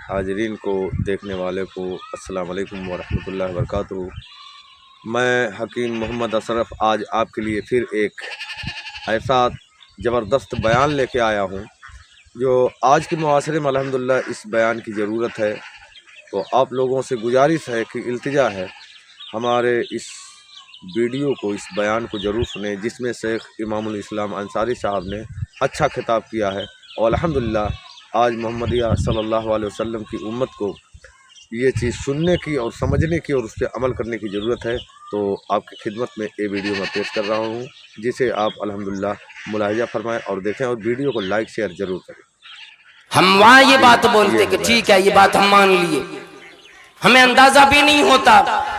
हाजरीन को, देखने वाले को अस्सलाम वालेकुम वरहमतुल्लाहि वबरकातुहू। मैं हकीम मोहम्मद अशरफ आज आपके लिए फिर एक ऐसा ज़बरदस्त बयान लेके आया हूँ जो आज के मुआशरे में अल्हम्दुलिल्लाह इस बयान की ज़रूरत है। तो आप लोगों से गुजारिश है कि इल्तिजा है, हमारे इस वीडियो को, इस बयान को ज़रूर सुने, जिसमें शेख इमामुल इस्लाम अंसारी साहब ने अच्छा खिताब किया है। और अल्हम्दुलिल्लाह आज मोहम्मदिया सल्लल्लाहु अलैहि वसल्लम की उम्मत को ये चीज़ सुनने की और समझने की और उस पर अमल करने की ज़रूरत है। तो आपकी खिदमत में ये वीडियो मैं पेश कर रहा हूँ, जिसे आप अल्हम्दुलिल्लाह मुलाहिजा फरमाएँ और देखें और वीडियो को लाइक शेयर ज़रूर करें। हम वहाँ ये बात बोलते कि ठीक है, ये बात हम मान लिए, हमें अंदाजा भी नहीं होता,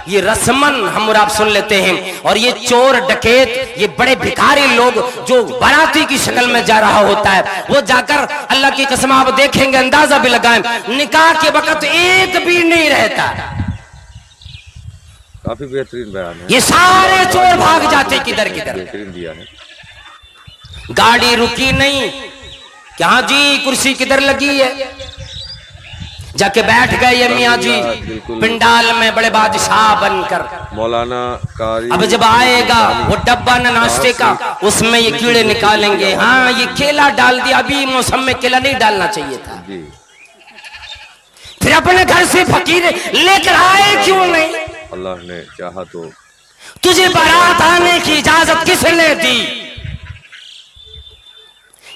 ये रस्मन हम और आप सुन लेते हैं। और ये चोर डकैत, ये बड़े भिखारी लोग जो बाराती की शक्ल में जा रहा होता है, वो जाकर अल्लाह की कसम आप देखेंगे, अंदाजा भी लगाएं, निकाह के वक्त एक भी नहीं रहता। काफी बेहतरीन बयान है। ये सारे चोर भाग जाते किधर किधर। बेहतरीन दिया है। गाड़ी रुकी नहीं, क्या जी कुर्सी किधर लगी है, जाके बैठ गए मियाँ जी पिंडाल में बड़े बादशाह बनकर। मौलाना कारी अब जब आएगा वो डब्बा न नाश्ते का, उसमें ये कीड़े निकालेंगे। हाँ, ये केला डाल दिया, अभी मौसम में केला नहीं डालना चाहिए था। फिर अपने घर से फकीर लेकर आए क्यों नहीं? अल्लाह ने चाहा तो। तुझे बारात आने की इजाजत किसने दी?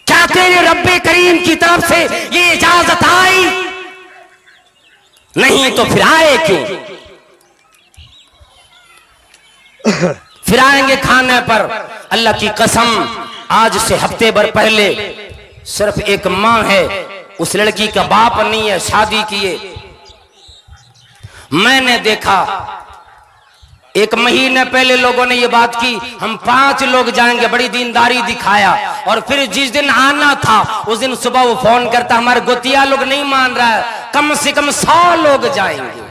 क्या तेरे रब्बे करीम की तरफ से ये इजाजत आई? नहीं तो फिर आए क्यों? फिर आएंगे खाने पर। अल्लाह की कसम, आज से हफ्ते भर पहले सिर्फ एक माँ है, उस लड़की का बाप नहीं है, शादी किए। मैंने देखा एक महीने पहले लोगों ने ये बात की, हम 5 लोग जाएंगे, बड़ी दीनदारी दिखाया। और फिर जिस दिन आना था उस दिन सुबह वो फोन करता, हमारे गोतिया लोग नहीं मान रहा है, कम से कम 100 लोग जाएंगे।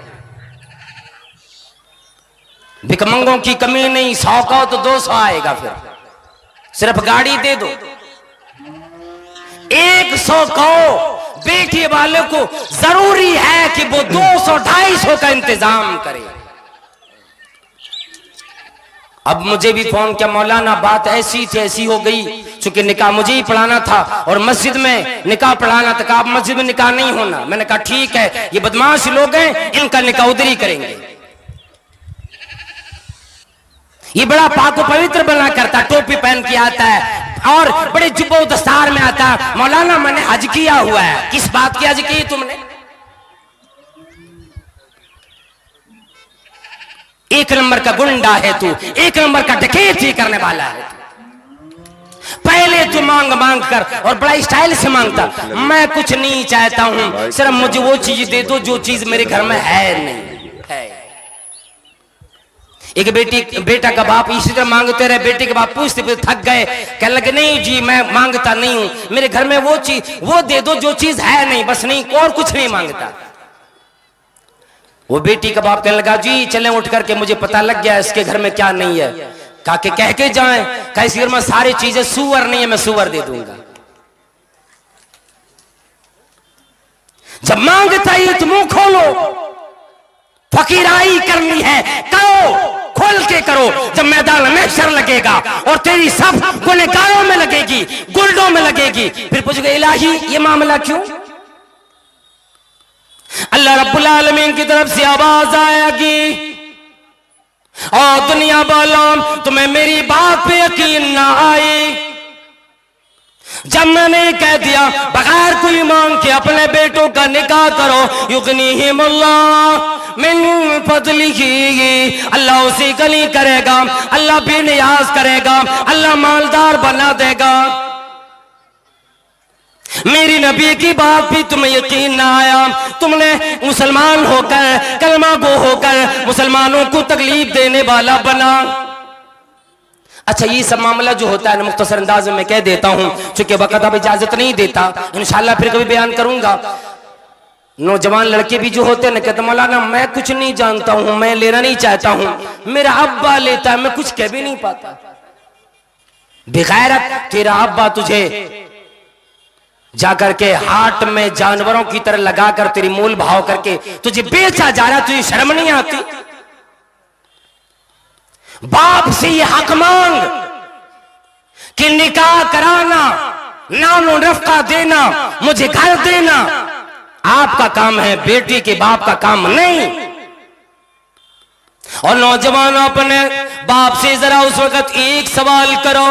भिकमंगों की कमी नहीं, 100 का तो 200 आएगा। फिर सिर्फ गाड़ी दे दो। 100 को बेटे वाले को जरूरी है कि वो 200-250 का इंतजाम करे। अब मुझे भी फोन किया, मौलाना बात ऐसी थी, ऐसी हो गई, चूंकि निकाह मुझे ही पढ़ाना था और मस्जिद में निकाह पढ़ाना था। आप मस्जिद में निकाह नहीं होना। मैंने कहा ठीक है, ये बदमाश लोग हैं, इनका निकाह उधर ही करेंगे। ये बड़ा पाक पवित्र बना करता, टोपी पहन के आता है और बड़े जुब्बो दस्तार में आता है। मौलाना मैंने हज किया हुआ है। किस बात की हज की तुमने? एक नंबर का गुंडा है तू, एक नंबर का डकैती करने वाला है। पहले तू मांग मांग कर और बड़ा स्टाइल से मांगता। मैं कुछ नहीं चाहता हूं, सिर्फ मुझे वो चीज दे दो जो चीज मेरे घर में है नहीं है। एक बेटा का बाप इसी तरह मांगते रहे, बेटे के बाप पूछते पूछते थक गए, कहने लगे नहीं जी मैं मांगता नहीं हूं, मेरे घर में वो चीज वो दे दो जो चीज है नहीं, बस, नहीं और कुछ नहीं मांगता। वो बेटी का बाप कहने लगा जी चलें उठ करके, मुझे पता लग गया इसके घर में क्या नहीं है। कहा कि कह के जाएं, कहा इस घर में सारी चीजें, सुअर नहीं है, मैं सुअर दे दूंगा। जब मांगता ही तो मुंह खोलो, फकीराई करनी है करो, खोल के करो। जब मैदान में शर लगेगा और तेरी सब गुनहगारों में लगेगी, गुंडों में लगेगी, फिर पूछोगे इलाही ये मामला क्यों? अल्लाह रब्बुल आलमीन की तरफ से आवाज आएगी, और दुनिया वालों तुम्हें मेरी बात पे यकीन ना आई। जब मैंने कह दिया बगैर कोई मांग के अपने बेटों का निकाह करो, युगनीहिमुल्लाह मिन फज़लिही, अल्लाह उसी गली करेगा, अल्लाह बेनियाज करेगा, अल्लाह मालदार बना देगा। मेरी नबी की बात भी तुम्हें यकीन ना आया, तुमने मुसलमान होकर, कलमा गो होकर मुसलमानों को तकलीफ देने वाला बना। अच्छा, ये सब मामला जो होता है ना, मुख्तसर अंदाज में कह देता हूं, चूंकि वक्त अब इजाजत नहीं देता, इंशाल्लाह फिर कभी बयान करूंगा। नौजवान लड़के भी जो होते हैं ना, कहते मौलाना मैं कुछ नहीं जानता हूं, मैं लेना नहीं चाहता हूं, मेरा अब्बा लेता है, मैं कुछ कह भी नहीं पाता। बेगैरत, तेरा अब्बा तुझे जाकर के हाट में जानवरों की तरह लगाकर तेरी मूल भाव करके तुझे बेचा जा रहा, तुझे शर्म नहीं आती? बाप से ये हक मांग कि निकाह कराना, नानो रफ्का देना, मुझे घर देना आपका काम है, बेटी के बाप का काम नहीं। और नौजवान अपने बाप से जरा उस वक्त एक सवाल करो,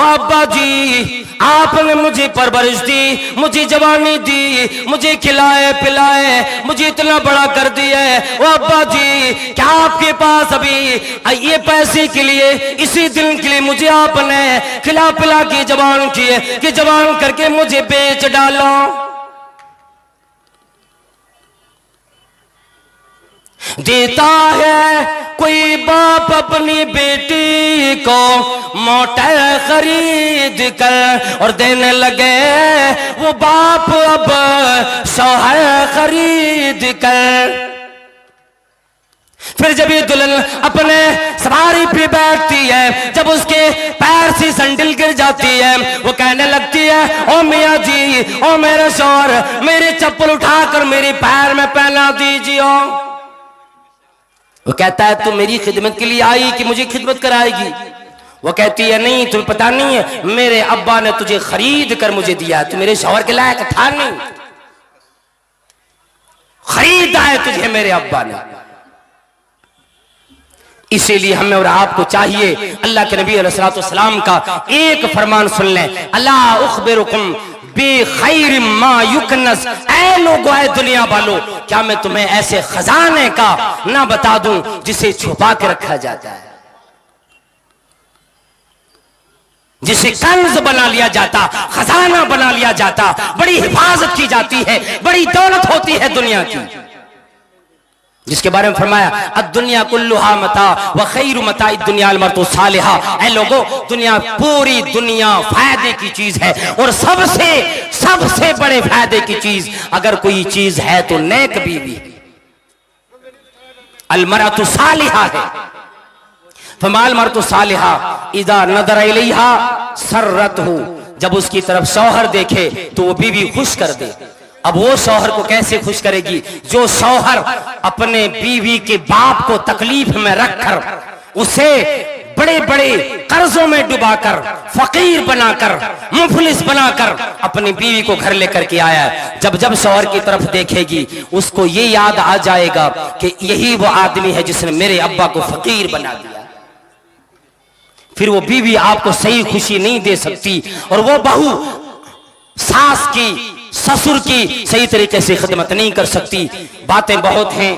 अब्बा जी आपने मुझे परवरिश दी, मुझे जवानी दी, मुझे खिलाए पिलाए, मुझे इतना बड़ा कर दिया है, ओ अब्बा जी क्या आपके पास अभी ये पैसे के लिए, इसी दिन के लिए मुझे आपने खिला पिला के जवान किए कि जवान करके मुझे बेच डालो? देता है कोई बाप अपनी बेटी को मोटर खरीद कर, और देने लगे वो बाप अब शौहर खरीद कर। फिर जब ये दुल्हन अपने सवारी पे बैठती है, जब उसके पैर से सैंडल गिर जाती है, वो कहने लगती है, ओ मियाँ जी, ओ मेरे शौहर, मेरी चप्पल उठाकर मेरे पैर में पहना दीजिए। वो कहता है तू मेरी खिदमत के लिए आई कि मुझे खिदमत कराएगी? वो कहती है नहीं, तुम्हें पता नहीं है, मेरे अब्बा ने तुझे खरीद कर मुझे दिया, तू मेरे शौहर के लायक था नहीं, खरीदा है तुझे मेरे अब्बा ने। इसीलिए हमें और आपको चाहिए अल्लाह के नबी अलैहिस्सलातु वस्सलाम का एक फरमान सुन लें, अला उखबिरुकुम बेखैर मा युकनस, ऐ लोगो, ऐ दुनिया वालों, क्या मैं तुम्हें ऐसे खजाने का ना बता दूं जिसे छुपा के रखा जाता है, जिसे कंज बना लिया जाता, खजाना बना लिया जाता, बड़ी हिफाजत की जाती है, बड़ी दौलत होती है दुनिया की, जिसके बारे में फरमाया अद्दुनिया कुल्लुहा मता व खैरु मताई दुनिया अल मर्तु सालिहा। ऐ लोगों, दुनिया, पूरी दुनिया फायदे की चीज है, और सबसे बड़े फायदे की चीज अगर कोई चीज है तो नेक बीवी, अल मर्तु सालिहा है। फमाल मर्तु सालिहा इदा नदर इलैहा सर्रतहु, जब उसकी तरफ शौहर देखे तो वो बीवी खुश कर दे। अब वो शौहर को कैसे खुश करेगी? जो शौहर अपने बीवी के बाप को तकलीफ में रखकर उसे बड़े बड़े कर्जों में डुबाकर, फकीर बनाकर, मुफलिस बनाकर अपनी बीवी को घर लेकर के आया है, जब जब शौहर की तरफ देखेगी उसको ये याद आ जाएगा कि यही वो आदमी है जिसने मेरे अब्बा को फकीर बना दिया। फिर वो बीवी आपको सही खुशी नहीं दे सकती, और वो बहू सास की, ससुर की सही तरीके से खिदमत नहीं कर सकती। बातें बहुत हैं,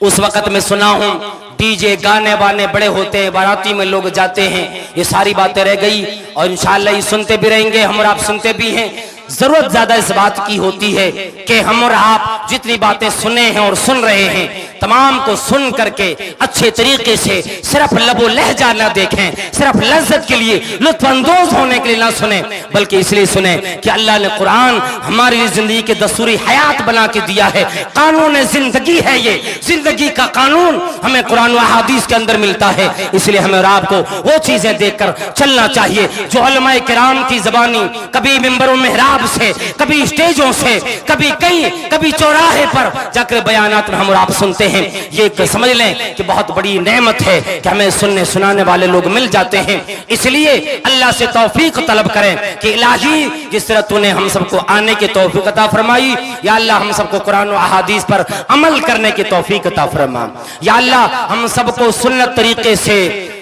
उस वक्त में सुना हूं डीजे गाने वाने बड़े होते हैं, बाराती में लोग जाते हैं, ये सारी बातें रह गई, और इंशाअल्लाह ये सुनते भी रहेंगे, हम और आप सुनते भी हैं। जरूरत ज्यादा इस बात की होती है कि हम और आप जितनी बातें सुने हैं और सुन रहे हैं, तमाम को सुन करके अच्छे तरीके से सिर्फ लबो लहजा न देखें, सिर्फ लज्जत के लिए, लुत्फअंदोज होने के लिए ना सुने, बल्कि इसलिए सुने कि अल्लाह ने कुरान हमारी जिंदगी के दस्तूरी हयात बना के दिया है, कानून जिंदगी है, ये जिंदगी का कानून हमें कुरान व हदीस के अंदर मिलता है। इसलिए हमें और आपको वो चीजें देखकर चलना चाहिए जो उलमाए किराम की ज़बानी, कभी मिंबरों मेहराब से, कभी स्टेजों से, कभी चौराहे पर जाकर बयानात में हम और आप सुनते हैं। ये समझ लें कि बहुत बड़ी नेमत है कि हमें सुनने सुनाने वाले लोग मिल जाते हैं। इसलिए अल्लाह से तौफीक तलब करें कि इलाही जिस तरह तूने हम सबको आने की तौफीक अता फरमाई, या अल्लाह हम सबको कुरान व अहादीस पर अमल करने की तौफीक अता फरमा। या अल्लाह हम सबको सुन्नत तरीके से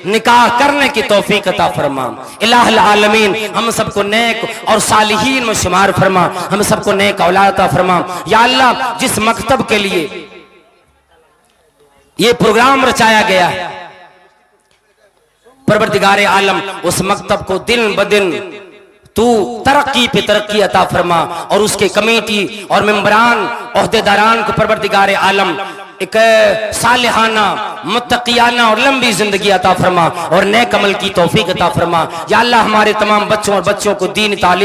निकाह करने की तौफीक अता फरमा। इलाहुल आलमीन हम सबको नेक और सालिहीन में शुमार फरमा, हम सबको नेक औलाद अता फरमा। या अल्लाह जिस मकतब के लिए ये प्रोग्राम रचाया गया है, परवरदिगार आलम उस मकतब को दिन ब दिन तू तरक्की पे तरक्की अता फरमा, और उसके कमेटी और मेंबरान ओहदेदारान को परवरदिगार आलम एक सालिहाना, मुत्तकियाना और लंबी जिंदगी अता फरमा और नेक अमल की तौफीक अता फरमा। या अल्लाह हमारे तमाम बच्चों और बच्चों को दीन तालीम